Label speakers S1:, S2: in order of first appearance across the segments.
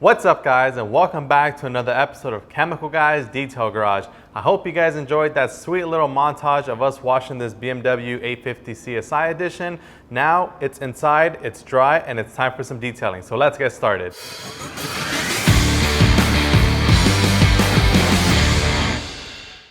S1: What's up guys, and welcome back to another episode of Chemical Guys Detail Garage. I hope you guys enjoyed that sweet little montage of us washing this BMW 850 CSI edition. Now it's inside, it's dry, and it's time for some detailing. So let's get started.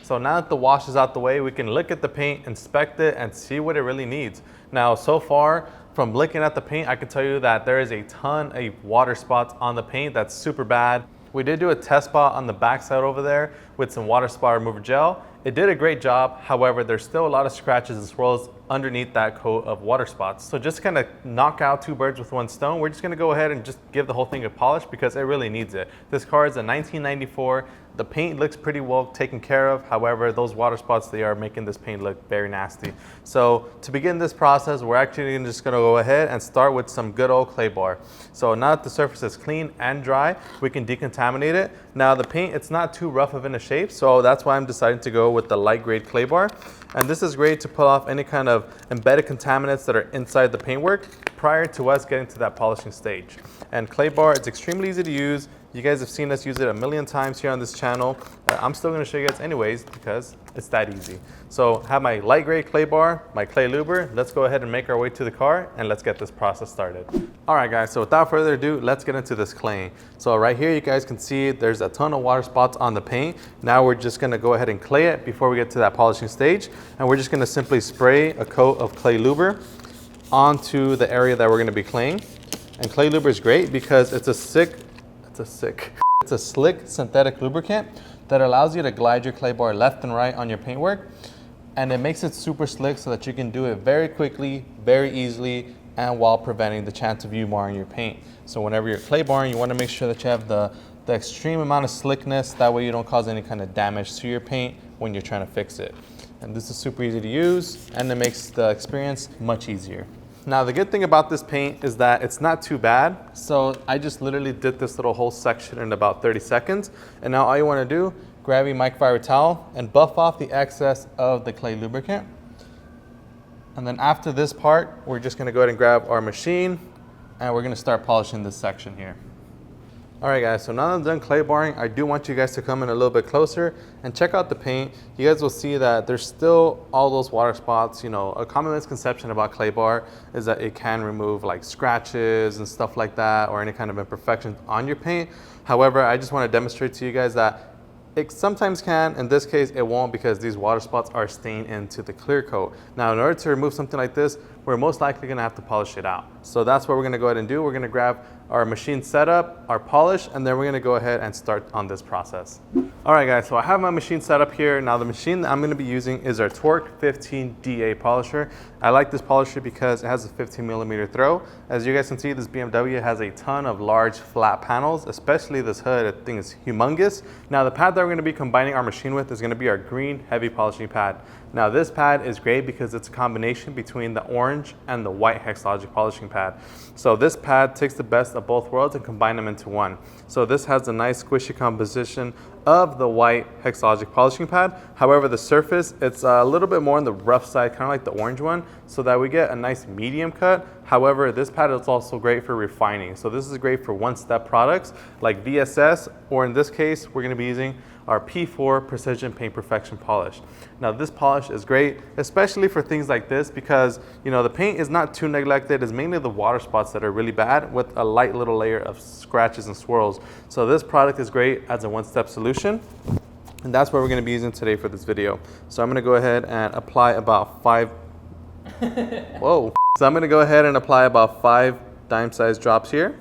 S1: So now that the wash is out the way, we can look at the paint, inspect it, and see what it really needs. Now, so far, from looking at the paint, I can tell you that there is a ton of water spots on the paint. That's super bad. We did do a test spot on the backside over there with some water spot remover gel. It did a great job. However, there's still a lot of scratches and swirls underneath that coat of water spots. So just kind of knock out two birds with one stone. We're just gonna go ahead and just give the whole thing a polish because it really needs it. This car is a 1994. The paint looks pretty well taken care of. However, those water spots, they are making this paint look very nasty. So to begin this process, we're actually just gonna go ahead and start with some good old clay bar. So now that the surface is clean and dry, we can decontaminate it. Now the paint, it's not too rough of in a shape, so that's why I'm deciding to go with the light grade clay bar. And this is great to pull off any kind of embedded contaminants that are inside the paintwork prior to us getting to that polishing stage. And clay bar, it's extremely easy to use. You guys have seen us use it a million times here on this channel. I'm still gonna show you guys anyways because it's that easy. So have my light gray clay bar, my clay luber. Let's go ahead and make our way to the car and let's get this process started. All right guys, so without further ado, let's get into this clay. So right here, you guys can see there's a ton of water spots on the paint. Now we're just gonna go ahead and clay it before we get to that polishing stage. And we're just gonna simply spray a coat of clay luber onto the area that we're gonna be claying. And clay luber is great because it's a slick synthetic lubricant that allows you to glide your clay bar left and right on your paintwork. And it makes it super slick so that you can do it very quickly, very easily, and while preventing the chance of you marring your paint. So whenever you're clay barring, you wanna make sure that you have the extreme amount of slickness. That way you don't cause any kind of damage to your paint when you're trying to fix it. And this is super easy to use and it makes the experience much easier. Now the good thing about this paint is that it's not too bad. So I just literally did this little whole section in about 30 seconds. And now all you wanna do, grab your microfiber towel and buff off the excess of the clay lubricant. And then after this part, we're just gonna go ahead and grab our machine and we're gonna start polishing this section here. All right guys, so now that I'm done clay barring, I do want you guys to come in a little bit closer and check out the paint. You guys will see that there's still all those water spots. You know, a common misconception about clay bar is that it can remove like scratches and stuff like that or any kind of imperfections on your paint. However, I just want to demonstrate to you guys that it sometimes can. In this case, it won't because these water spots are staying into the clear coat. Now, in order to remove something like this, we're most likely gonna have to polish it out. So that's what we're gonna go ahead and do. We're gonna grab our machine setup, our polish, and then we're gonna go ahead and start on this process. All right guys, so I have my machine set up here. Now the machine that I'm gonna be using is our TORQ 15DA polisher. I like this polisher because it has a 15mm throw. As you guys can see, this BMW has a ton of large flat panels, especially this hood. I think it's humongous. Now the pad that we're gonna be combining our machine with is gonna be our green heavy polishing pad. Now this pad is great because it's a combination between the orange and the white hexalogic polishing pad. So this pad takes the best of both worlds and combine them into one. So this has a nice squishy composition of the white hexalogic polishing pad. However, the surface, it's a little bit more on the rough side, kind of like the orange one, so that we get a nice medium cut. However, this pad is also great for refining. So this is great for one-step products like VSS, or in this case, we're gonna be using our P4 Precision Paint Perfection Polish. Now this polish is great, especially for things like this because, you know, the paint is not too neglected. It's mainly the water spots that are really bad with a light little layer of scratches and swirls. So this product is great as a one-step solution. And that's what we're gonna be using today for this video. So I'm gonna go ahead and apply about 5 So I'm gonna go ahead and apply about 5 dime-sized drops here.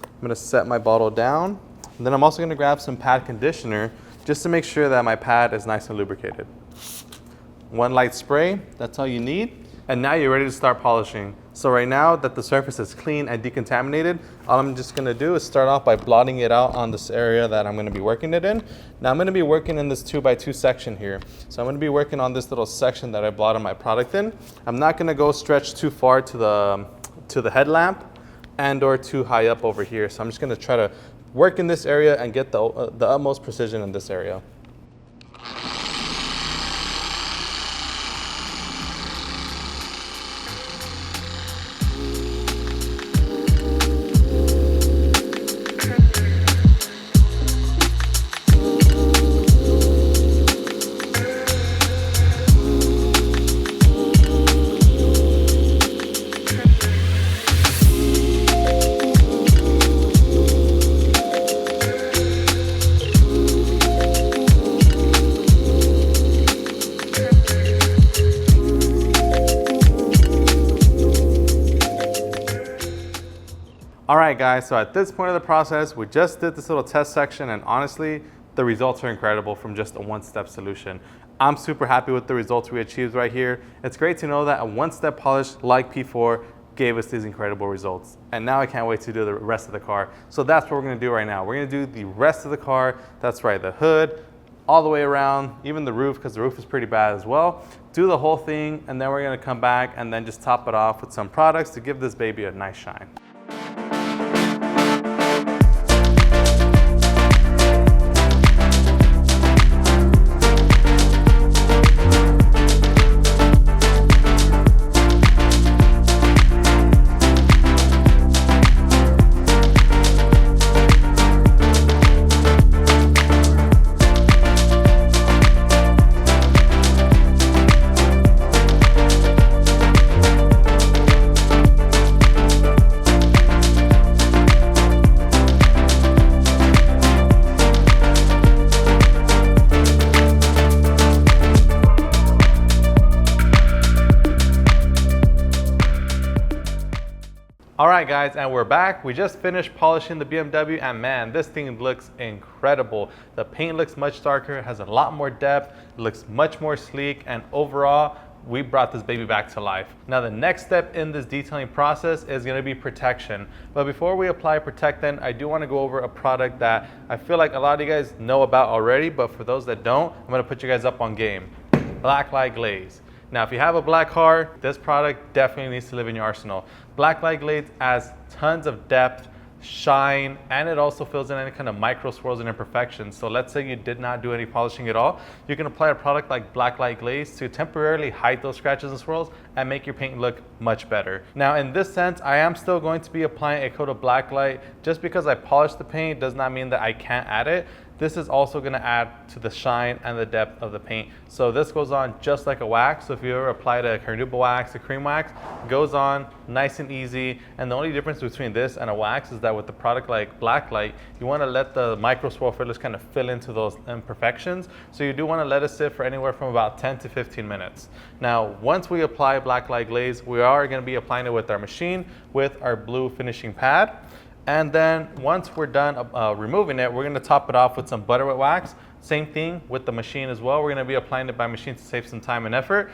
S1: I'm gonna set my bottle down. And then I'm also gonna grab some pad conditioner just to make sure that my pad is nice and lubricated. One light spray, that's all you need. And now you're ready to start polishing. So right now that the surface is clean and decontaminated, all I'm just gonna do is start off by blotting it out on this area that I'm gonna be working it in. Now I'm gonna be working in this 2x2 section here. So I'm gonna be working on this little section that I blotted my product in. I'm not gonna go stretch too far to the headlamp and or too high up over here. So I'm just gonna try to work in this area and get the utmost precision in this area. All right, guys, so at this point of the process, we just did this little test section, and honestly, the results are incredible from just a one-step solution. I'm super happy with the results we achieved right here. It's great to know that a one-step polish like P4 gave us these incredible results. And now I can't wait to do the rest of the car. So that's what we're gonna do right now. We're gonna do the rest of the car. That's right, the hood, all the way around, even the roof, because the roof is pretty bad as well. Do the whole thing, and then we're gonna come back and then just top it off with some products to give this baby a nice shine. All right, guys, and we're back. We just finished polishing the BMW, and man, this thing looks incredible. The paint looks much darker, has a lot more depth, it looks much more sleek, and overall, we brought this baby back to life. Now, the next step in this detailing process is gonna be protection. But before we apply protectant, I do wanna go over a product that I feel like a lot of you guys know about already, but for those that don't, I'm gonna put you guys up on game. Blacklight Glaze. Now, if you have a black car, this product definitely needs to live in your arsenal. Blacklight Glaze has tons of depth, shine, and it also fills in any kind of micro swirls and imperfections. So let's say you did not do any polishing at all, you can apply a product like Blacklight Glaze to temporarily hide those scratches and swirls and make your paint look much better. Now, in this sense, I am still going to be applying a coat of Blacklight. Just because I polished the paint does not mean that I can't add it. This is also going to add to the shine and the depth of the paint. So this goes on just like a wax. So if you ever applied a carnauba wax, a cream wax, it goes on nice and easy. And the only difference between this and a wax is that with the product like Blacklight, you want to let the micro swirl fillers kind of fill into those imperfections. So you do want to let it sit for anywhere from about 10 to 15 minutes. Now, once we apply Blacklight Glaze, we are going to be applying it with our machine with our blue finishing pad. And then once we're done removing it, we're going to top it off with some butter wet wax. Same thing with the machine as well. We're going to be applying it by machine to save some time and effort.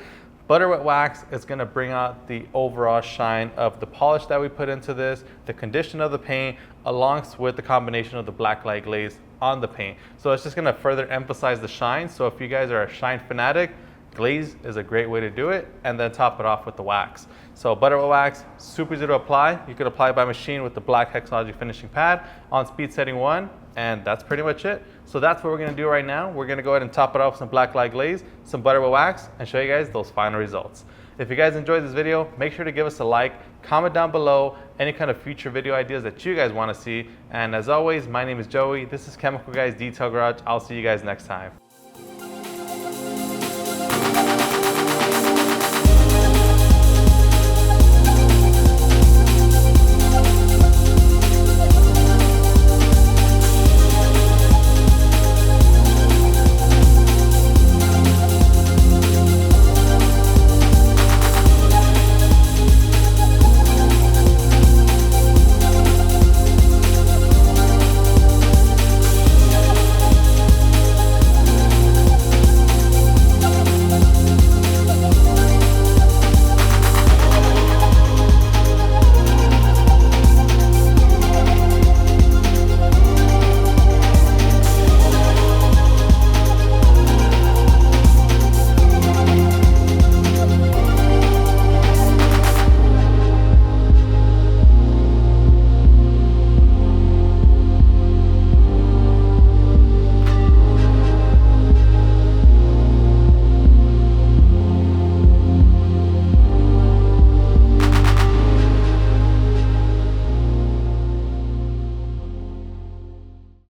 S1: Butter wet wax is going to bring out the overall shine of the polish that we put into this, the condition of the paint, along with the combination of the Blacklight Glaze on the paint. So it's just going to further emphasize the shine. So if you guys are a shine fanatic, Glaze is a great way to do it, and then top it off with the wax. So butter wet wax, super easy to apply. You could apply by machine with the black Hexology finishing pad on speed setting 1, and that's pretty much it. So that's what we're gonna do right now. We're gonna go ahead and top it off with some Blacklight Glaze, some butter wet wax, and show you guys those final results. If you guys enjoyed this video, make sure to give us a like, comment down below any kind of future video ideas that you guys wanna see. And as always, my name is Joey. This is Chemical Guys Detail Garage. I'll see you guys next time.